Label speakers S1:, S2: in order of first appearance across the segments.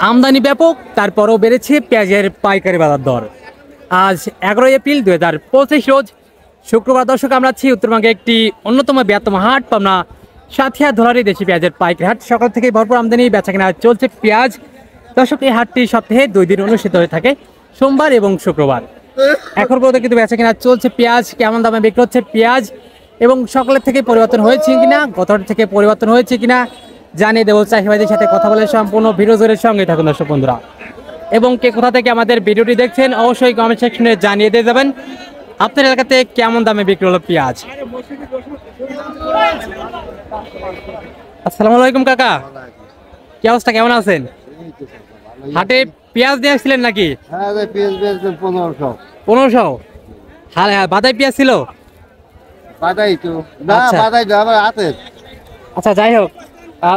S1: আমদানি ব্যাপক, তারপরও বেড়েছে পেঁয়াজের পাইকারি বাজার দর। আজ 11 এপ্রিল 2025 রোজ শুক্রবার। দর্শক, আমরা আছি উত্তরবঙ্গে একটি অন্যতম বৃহত্তম হাট, পাবনা সাথিয়া ধলারি দেশি পেঁয়াজের পাইকারি হাট। সকাল থেকেই ভরপুর আমদানি বেচাকেনা চলছে পেঁয়াজ। দর্শক, এই হাটটি সপ্তাহে 2 দিন অনুষ্ঠিত হয়ে থাকে, সোমবার এবং শুক্রবার। এখন পর্যন্ত কিন্তু বেচাকেনা চলছে পেঁয়াজ। কেমন দামে বিক্রি হচ্ছে পেঁয়াজ এবং সকালের থেকে পরিবর্তন হয়েছে কিনা, গত থেকে পরিবর্তন হয়েছে কিনা জানিয়ে দেবো। চাষি ভাইদের সাথে কথা বলে সম্পূর্ণ ভিডিও জোরের সঙ্গে থাকুন দর্শক বন্ধুরা। এবং কে কোথা থেকে আমাদের ভিডিওটি দেখছেন অবশ্যই কমেন্ট সেকশনে জানিয়ে দিয়ে যাবেন আপনার এলাকাতে কেমন দামে বিক্রি হলো পেঁয়াজ। আসসালামু আলাইকুম কাকা, কি অবস্থা, কেমন আছেন? হাটে পেঁয়াজ নিয়ে আসছিলেন নাকি? 1500। হ্যাঁ, বাদাই পেঁয়াজ ছিল। আচ্ছা, যাই হোক,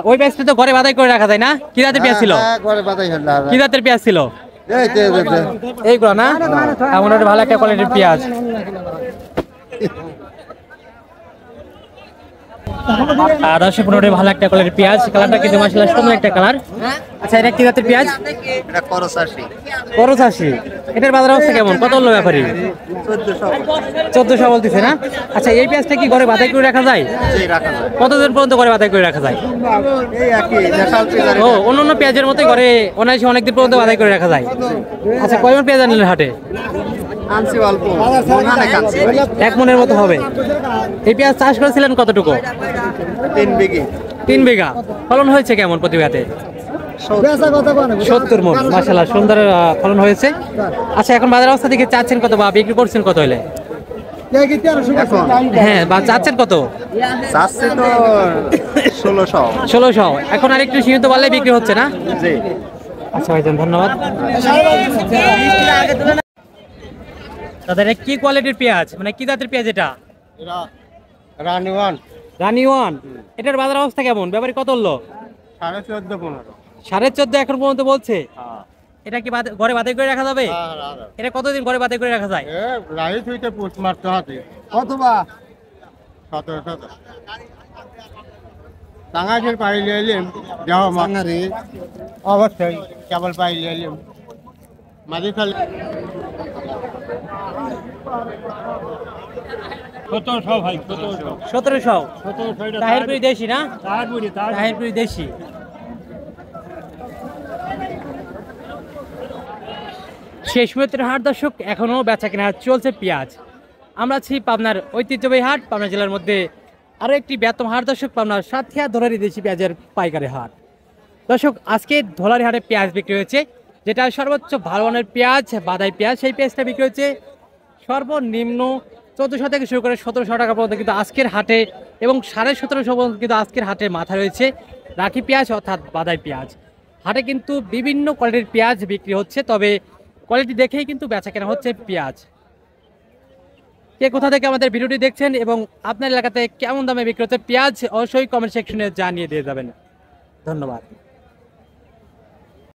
S1: ওই পেঁয়াজটা তো ঘরে বাদাই করে রাখা যায় না? কি জাতের পেঁয়াজ ছিল? কি জাতের পেঁয়াজ ছিল? এইগুলো না? এমন একটা ভালো একটা কোয়ালিটির পেঁয়াজ। আর 10-15 ভালো একটা কোয়ালিটির পেঁয়াজ। কালারটা কিন্তু মাশাআল্লাহ সুন্দর একটা কালার। আচ্ছা, এটা কি জাতের পেঁয়াজ?
S2: এটা করসাসি।
S1: করসাসি। এটার বাজার অবস্থা কেমন? কত হলো ব্যাপারী? 1400 বলতেছে না? আচ্ছা, এই পেঁয়াজটা কি ঘরে বাদাই করে রাখা যায়?
S2: জি, রাখা যায়।
S1: কতদিন পর্যন্ত ঘরে বাদাই করে রাখা যায়?
S2: এই একই ন্যাশনাল পেঁয়াজ।
S1: ও, অন্যান্য পেঁয়াজের মতোই ঘরে অনায়াসে অনেকদিন পর্যন্ত বাদাই করে রাখা যায়। আচ্ছা, কয় মণ পেঁয়াজ আনলেন হাটে?
S2: আনছি অল্প, অনেক আনছি।
S1: 1 মণের মতো হবে। এই পেঁয়াজ চাষ করেছিলেন কতটুকু?
S2: 3 বিঘি।
S1: 3 বিঘা। ফলন হয়েছে কেমন প্রতি বিঘাতে? 70 মণ। মাশাআল্লাহ, সুন্দর ফলন হয়েছে। আচ্ছা, এখন বাজার অবস্থা থেকে চাচ্ছেন কত বা বিক্রি করছেন কত হলে?
S2: এখন
S1: হ্যাঁ, বা চাচ্ছেন কত?
S2: চাচ্ছে তো 1600।
S1: 1600। এখন আর একটু সীমিত বাড়লে বিক্রি হচ্ছে না?
S2: জি।
S1: আচ্ছা ভাইজান, ধন্যবাদ। দাদা, এটা কি কোয়ালিটির পেঁয়াজ, মানে কি জাতের পেঁয়াজ এটা?
S2: রানি ওয়ান।
S1: রানি ওয়ান। এটার বাজার অবস্থা কেমন? ব্যাপারী কত হলো?
S2: 14.5-15।
S1: 14.5 এখন পর্যন্ত বলছে। এটা কি ঘরে বাদাই করে রাখা যাবে? এটা কতদিন ঘরে বাদাই করে রাখা যায়?
S2: লাইট হইতে পোস্ট মারতে হবে। কতবা? 1700। টাঙ্গাইয়ের পাইলে এলাম, যাও মাঙ্গারি অবশ্যই কেবল পাইলে এলাম মাঝে ফেলে 1700 ভাই।
S1: 1700। তাহিরপুরি দেশি না? তাহিরপুরি দেশি। শেষ মুহূর্তের হাট দর্শক, এখনো বেচা কেনা চলছে পেঁয়াজ। আমরা আছি পাবনার ঐতিহ্যবাহী হাট, পাবনা জেলার মধ্যে আরও একটি বৃহত্তম হাট দর্শক, পাবনার সাথিয়া ধলারি দেশি পেঁয়াজের পাইকারি হাট। দর্শক, আজকে ধলারি হাটে পেঁয়াজ বিক্রি হয়েছে, যেটা সর্বোচ্চ ভালো মানের পেঁয়াজ, বাদাই পেঁয়াজ, সেই পেঁয়াজটা বিক্রি হয়েছে সর্বনিম্ন 1400 থেকে শুরু করে 1700 টাকা পর্যন্ত কিন্তু আজকের হাটে, এবং 1750 পর্যন্ত কিন্তু আজকের হাটে মাথা রয়েছে রাখি পেঁয়াজ অর্থাৎ বাদাই পেঁয়াজ। হাটে কিন্তু বিভিন্ন কোয়ালিটির পেঁয়াজ বিক্রি হচ্ছে, তবে কোয়ালিটি দেখেই কিন্তু বেচা কেনা হচ্ছে পেঁয়াজ। কে কোথা থেকে আমাদের ভিডিওটি দেখছেন এবং আপনার এলাকাতে কেমন দামে বিক্রি হচ্ছে পেঁয়াজ অবশ্যই কমেন্ট সেকশনে জানিয়ে দিয়ে যাবেন। ধন্যবাদ।